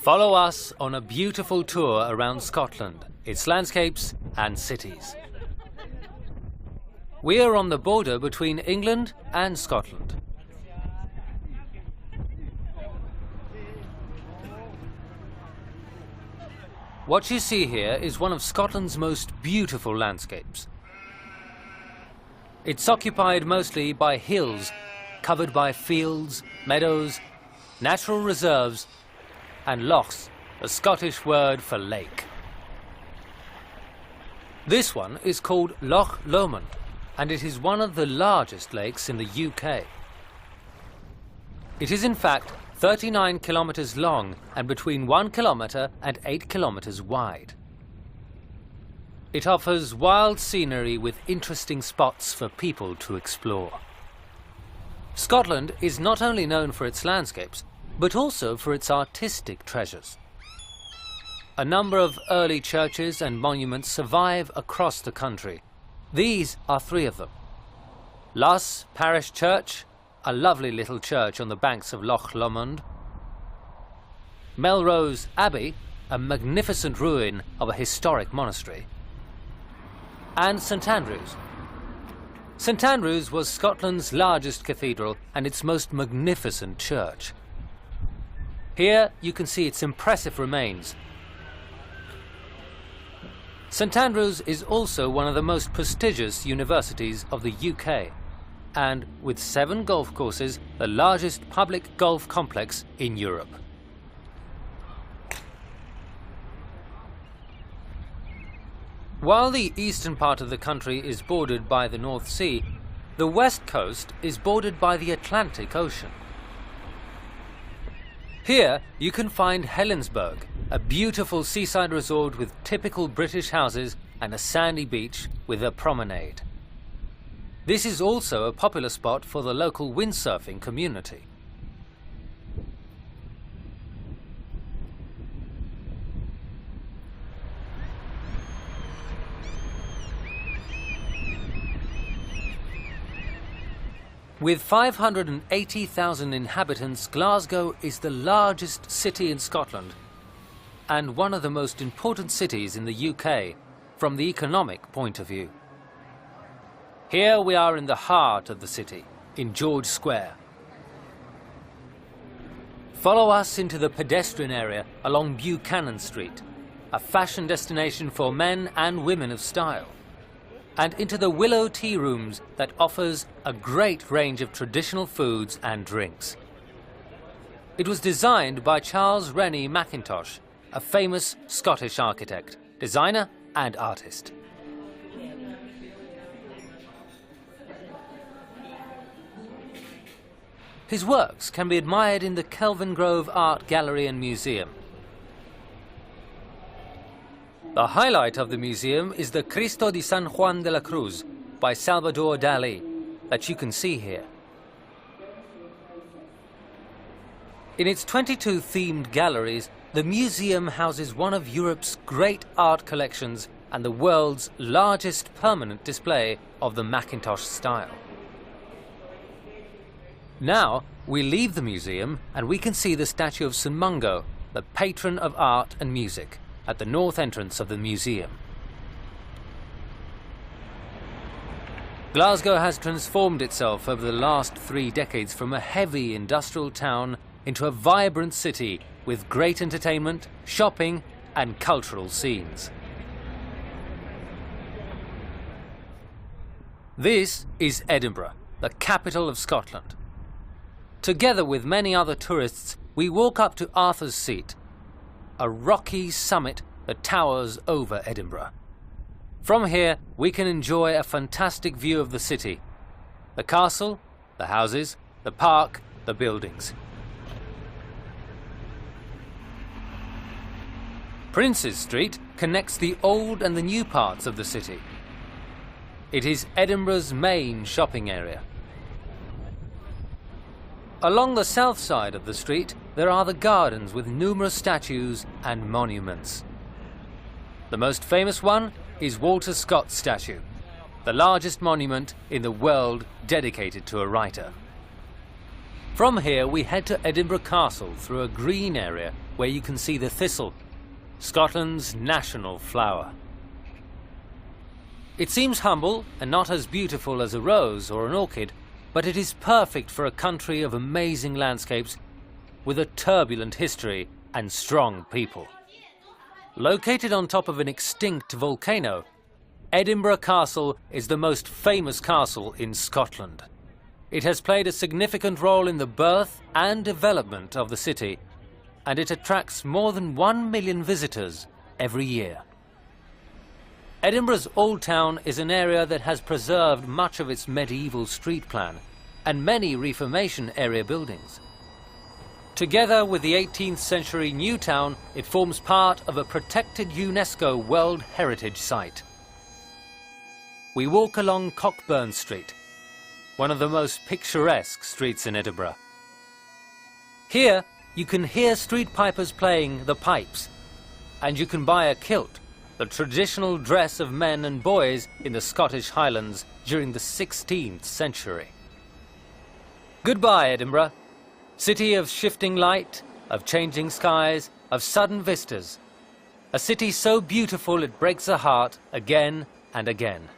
Follow us on a beautiful tour around Scotland, its landscapes and cities. We are on the border between England and Scotland. What you see here is one of Scotland's most beautiful landscapes. It's occupied mostly by hills, covered by fields, meadows, natural reserves, and lochs, a Scottish word for lake. This one is called Loch Lomond, and it is one of the largest lakes in the UK. It is in fact 39 kilometres long and between 1 kilometre and 8 kilometres wide. It offers wild scenery with interesting spots for people to explore. Scotland is not only known for its landscapes, but also for its artistic treasures. A number of early churches and monuments survive across the country. These are 3 of them. Luss Parish Church, a lovely little church on the banks of Loch Lomond. Melrose Abbey, a magnificent ruin of a historic monastery. And St Andrews. St Andrews was Scotland's largest cathedral and its most magnificent church. Here you can see its impressive remains. St Andrews is also one of the most prestigious universities of the UK, and with 7 golf courses, the largest public golf complex in Europe. While the eastern part of the country is bordered by the North Sea, the west coast is bordered by the Atlantic Ocean. Here you can find Helensburgh, a beautiful seaside resort with typical British houses and a sandy beach with a promenade. This is also a popular spot for the local windsurfing community. With 580,000 inhabitants, Glasgow is the largest city in Scotland and one of the most important cities in the UK from the economic point of view. Here we are in the heart of the city, in George Square. Follow us into the pedestrian area along Buchanan Street, a fashion destination for men and women of style, and into the Willow Tea Rooms that offers a great range of traditional foods and drinks. It was designed by Charles Rennie Mackintosh, a famous Scottish architect, designer and artist. His works can be admired in the Kelvingrove Art Gallery and Museum. The highlight of the museum is the Cristo di San Juan de la Cruz by Salvador Dali that you can see here. In its 22 themed galleries, the museum houses one of Europe's great art collections and the world's largest permanent display of the Mackintosh style. Now we leave the museum and we can see the statue of St Mungo, the patron of art and music, at the north entrance of the museum. Glasgow has transformed itself over the last 3 decades from a heavy industrial town into a vibrant city with great entertainment, shopping and cultural scenes. This is Edinburgh, the capital of Scotland. Together with many other tourists, we walk up to Arthur's Seat, a rocky summit that towers over Edinburgh. From here, we can enjoy a fantastic view of the city, the castle, the houses, the park, the buildings. Princes Street connects the old and the new parts of the city. It is Edinburgh's main shopping area. Along the south side of the street, there are the gardens with numerous statues and monuments. The most famous one is Walter Scott's statue, the largest monument in the world dedicated to a writer. From here we head to Edinburgh Castle through a green area where you can see the thistle, Scotland's national flower. It seems humble and not as beautiful as a rose or an orchid, but it is perfect for a country of amazing landscapes with a turbulent history and strong people. Located on top of an extinct volcano, Edinburgh Castle is the most famous castle in Scotland. It has played a significant role in the birth and development of the city, and it attracts more than 1 million visitors every year. Edinburgh's Old Town is an area that has preserved much of its medieval street plan and many Reformation area buildings. Together with the 18th century New Town, it forms part of a protected UNESCO World Heritage Site. We walk along Cockburn Street, one of the most picturesque streets in Edinburgh. Here, you can hear street pipers playing the pipes, and you can buy a kilt, the traditional dress of men and boys in the Scottish Highlands during the 16th century. Goodbye, Edinburgh, city of shifting light, of changing skies, of sudden vistas. A city so beautiful it breaks the heart again and again.